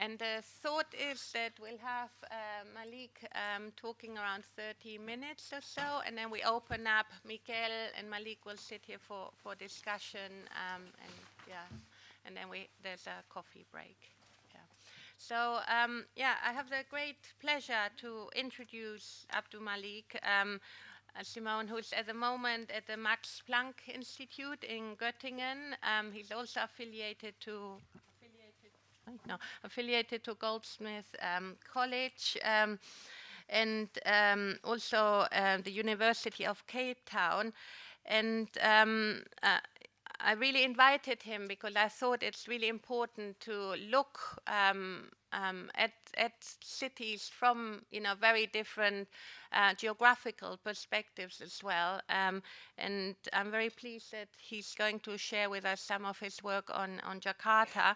And the thought is that we'll have Malik talking around 30 minutes or so, and then we open up. Mikael and Malik will sit here for discussion, and then there's a coffee break. Yeah. So, I have the great pleasure to introduce Abdul Malik. Simone, who's at the moment at the Max Planck Institute in Göttingen. He's also affiliated to Goldsmith College and also the University of Cape Town. And I really invited him because I thought it's really important to look at cities from very different geographical perspectives as well. And I'm very pleased that he's going to share with us some of his work on Jakarta.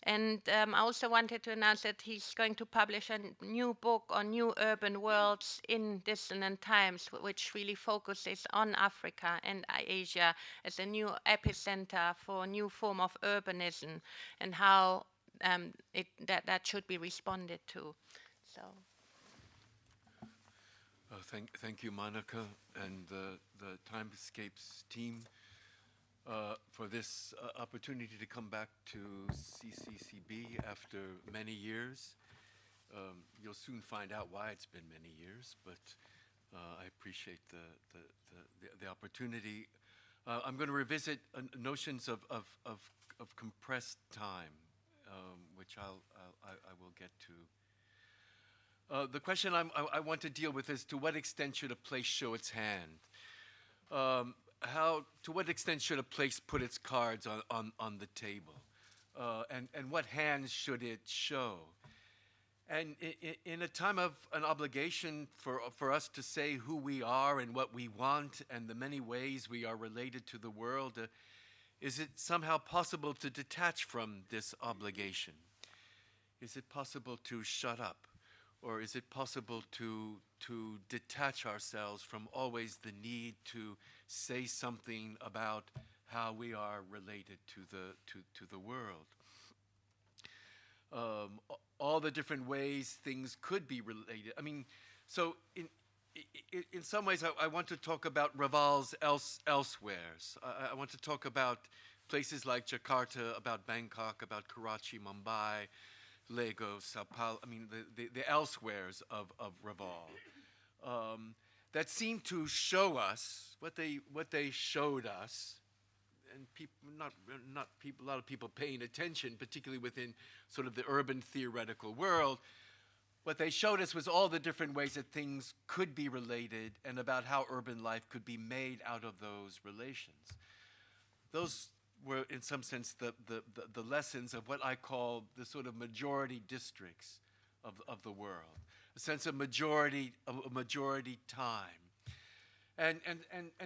And I also wanted to announce that he's going to publish a new book on new urban worlds in dissonant times, which really focuses on Africa and Asia as a new epicenter for a new form of urbanism and how that should be responded to. So, thank you, Monica, and the TIMESCAPES team for this opportunity to come back to CCCB after many years. You'll soon find out why it's been many years, but I appreciate the opportunity. I'm going to revisit notions of compressed time, which I will get to. The question I want to deal with is, to what extent should a place show its hand? To what extent should a place put its cards on the table? And what hands should it show? And in a time of an obligation for us to say who we are and what we want and the many ways we are related to the world, is it somehow possible to detach from this obligation? Is it possible to shut up? Or is it possible to detach ourselves from always the need to say something about how we are related to the world? All the different ways things could be related. I mean, so in some ways, I want to talk about Raval's elsewheres. I want to talk about places like Jakarta, about Bangkok, about Karachi, Mumbai, Lagos, Sao Paulo. I mean, the elsewheres of Raval that seem to show us what they showed us, and a lot of people paying attention, particularly within sort of the urban theoretical world. What they showed us was all the different ways that things could be related and about how urban life could be made out of those relations. Those were, in some sense, the lessons of what I call the sort of majority districts of the world, a sense of majority time. And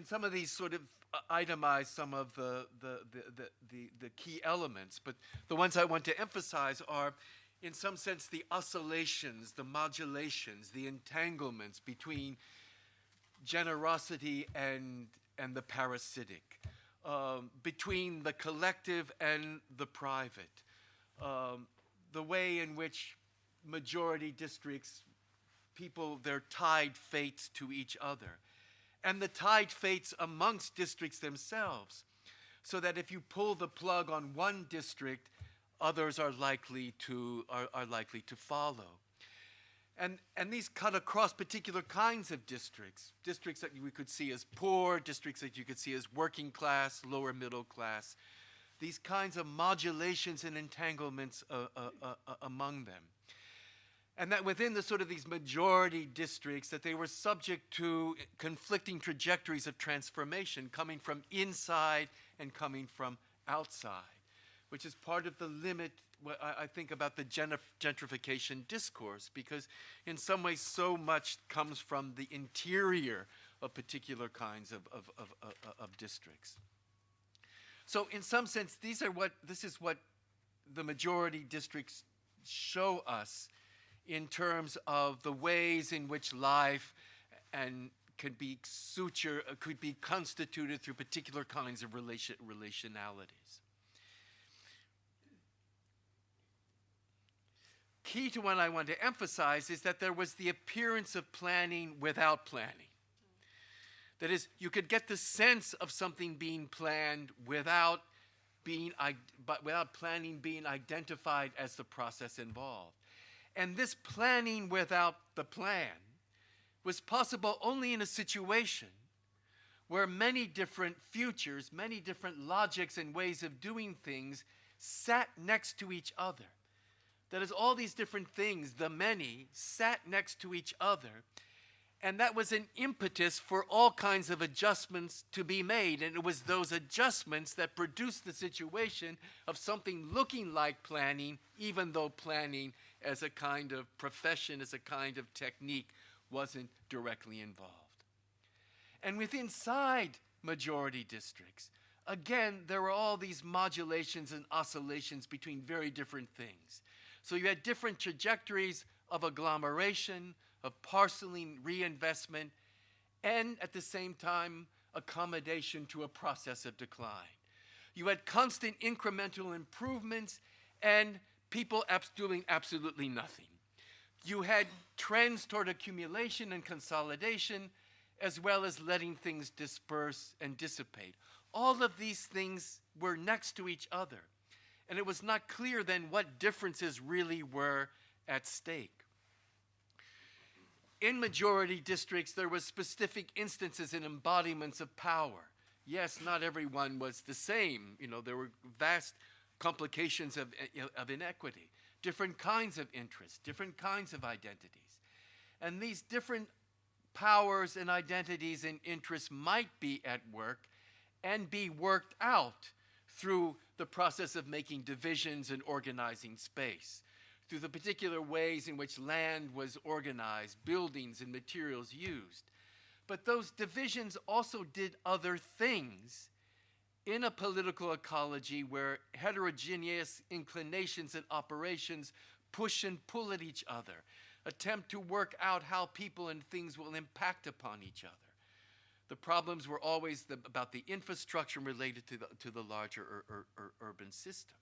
some of these sort of itemize some of the key elements, but the ones I want to emphasize are, in some sense, the oscillations, the modulations, the entanglements between generosity and the parasitic, between the collective and the private, the way in which majority districts, they're tied fates to each other, and the tied fates amongst districts themselves, so that if you pull the plug on one district, others are likely to follow. And these cut across particular kinds of districts that we could see as poor, districts that you could see as working class, lower middle class, these kinds of modulations and entanglements among them. And that within the sort of these majority districts, that they were subject to conflicting trajectories of transformation coming from inside and coming from outside, which is part of the limit, I think, about the gentrification discourse, because in some ways so much comes from the interior of particular kinds of districts. So in some sense, this is what the majority districts show us in terms of the ways in which life could be constituted through particular kinds of relationalities. key to what I want to emphasize is that there was the appearance of planning without planning. That is, you could get the sense of something being planned without planning being identified as the process involved. And this planning without the plan was possible only in a situation where many different futures, many different logics and ways of doing things sat next to each other. That is, all these different things, the many, sat next to each other. And that was an impetus for all kinds of adjustments to be made. And it was those adjustments that produced the situation of something looking like planning, even though planning as a kind of profession, as a kind of technique, wasn't directly involved. And inside majority districts, again, there were all these modulations and oscillations between very different things. So you had different trajectories of agglomeration, of parceling, reinvestment, and at the same time, accommodation to a process of decline. You had constant incremental improvements and people doing absolutely nothing. You had trends toward accumulation and consolidation, as well as letting things disperse and dissipate. All of these things were next to each other, and it was not clear then what differences really were at stake. In majority districts, there were specific instances and embodiments of power. Yes, not everyone was the same. There were vast complications of inequity, different kinds of interests, different kinds of identities. And these different powers and identities and interests might be at work and be worked out through the process of making divisions and organizing space, through the particular ways in which land was organized, buildings and materials used. But those divisions also did other things in a political ecology where heterogeneous inclinations and operations push and pull at each other, attempt to work out how people and things will impact upon each other. The problems were always about the infrastructure related to the larger urban system.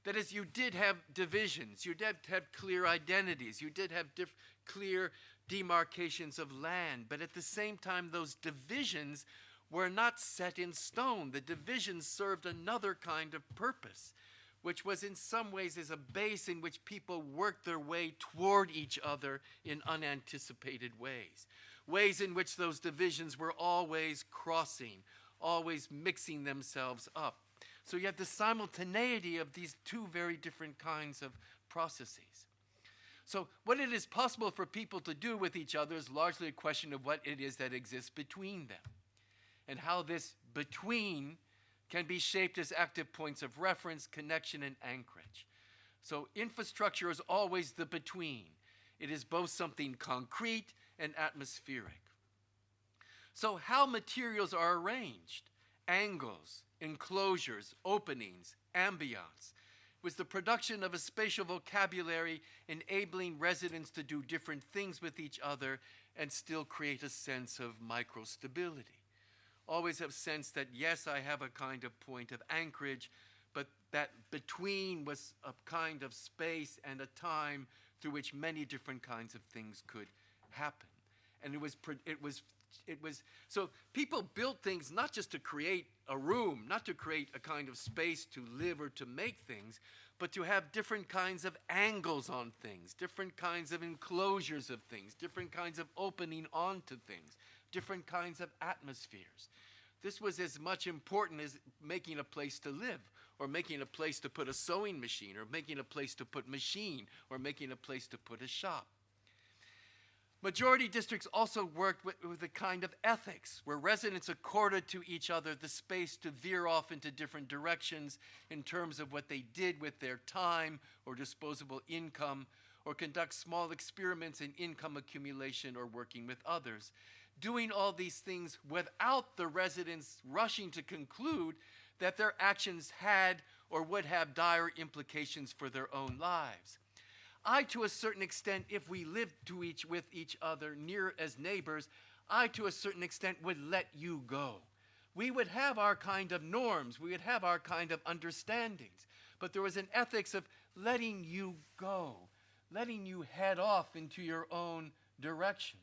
That is, you did have divisions, you did have clear identities, you did have clear demarcations of land, but at the same time, those divisions were not set in stone. The divisions served another kind of purpose, which was in some ways as a base in which people worked their way toward each other in unanticipated ways. Ways in which those divisions were always crossing, always mixing themselves up. So you have the simultaneity of these two very different kinds of processes. So what it is possible for people to do with each other is largely a question of what it is that exists between them, and how this between can be shaped as active points of reference, connection, and anchorage. So infrastructure is always the between. It is both something concrete and atmospheric. So how materials are arranged, angles, enclosures, openings, ambience, was the production of a spatial vocabulary enabling residents to do different things with each other and still create a sense of microstability. Always have sense that, yes, I have a kind of point of anchorage, but that between was a kind of space and a time through which many different kinds of things could happen. And it was so people built things not just to create a room, not to create a kind of space to live or to make things, but to have different kinds of angles on things, different kinds of enclosures of things, different kinds of opening onto things, different kinds of atmospheres. This was as much important as making a place to live, or making a place to put a sewing machine, or making a place to put machine, or making a place to put a shop. Majority districts also worked with a kind of ethics where residents accorded to each other the space to veer off into different directions in terms of what they did with their time or disposable income, or conduct small experiments in income accumulation or working with others. Doing all these things without the residents rushing to conclude that their actions had or would have dire implications for their own lives. To a certain extent, if we lived with each other near as neighbors, to a certain extent would let you go. We would have our kind of norms, we would have our kind of understandings, but there was an ethics of letting you go, letting you head off into your own direction,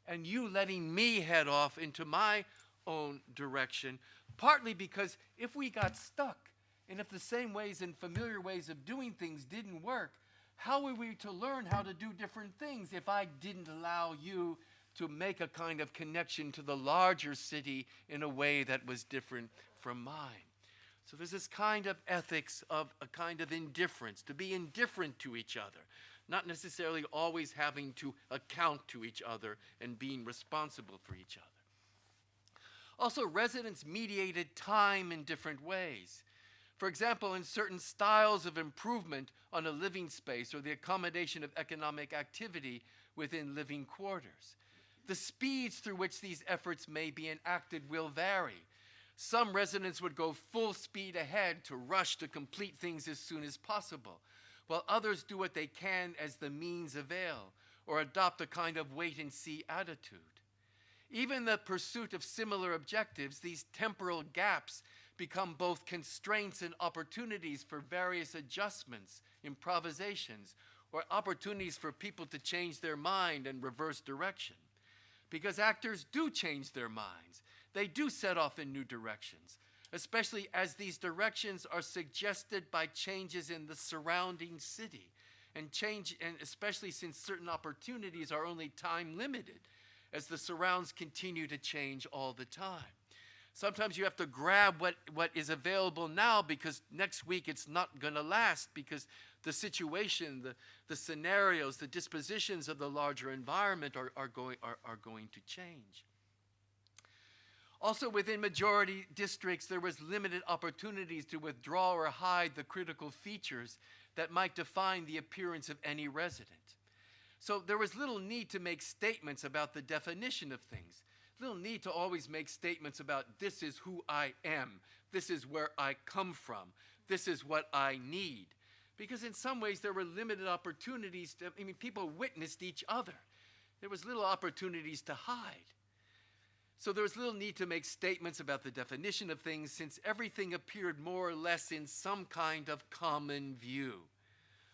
and you letting me head off into my own direction, partly because if we got stuck, and if the same ways and familiar ways of doing things didn't work, how were we to learn how to do different things if I didn't allow you to make a kind of connection to the larger city in a way that was different from mine? So there's this kind of ethics of a kind of indifference, to be indifferent to each other, not necessarily always having to account to each other and being responsible for each other. Also, residents mediated time in different ways. For example, in certain styles of improvement on a living space or the accommodation of economic activity within living quarters. The speeds through which these efforts may be enacted will vary. Some residents would go full speed ahead to rush to complete things as soon as possible, while others do what they can as the means avail, or adopt a kind of wait-and-see attitude. Even the pursuit of similar objectives, these temporal gaps, become both constraints and opportunities for various adjustments, improvisations, or opportunities for people to change their mind and reverse direction. Because actors do change their minds. They do set off in new directions, especially as these directions are suggested by changes in the surrounding city, and especially since certain opportunities are only time limited, as the surrounds continue to change all the time. Sometimes you have to grab what is available now because next week it's not going to last, because the situation, the scenarios, the dispositions of the larger environment are going to change. Also, within majority districts, there was limited opportunities to withdraw or hide the critical features that might define the appearance of any resident. So there was little need to make statements about the definition of things. Little need to always make statements about this is who I am, this is where I come from, this is what I need. Because in some ways there were limited opportunities people witnessed each other. There was little opportunities to hide. So there was little need to make statements about the definition of things, since everything appeared more or less in some kind of common view.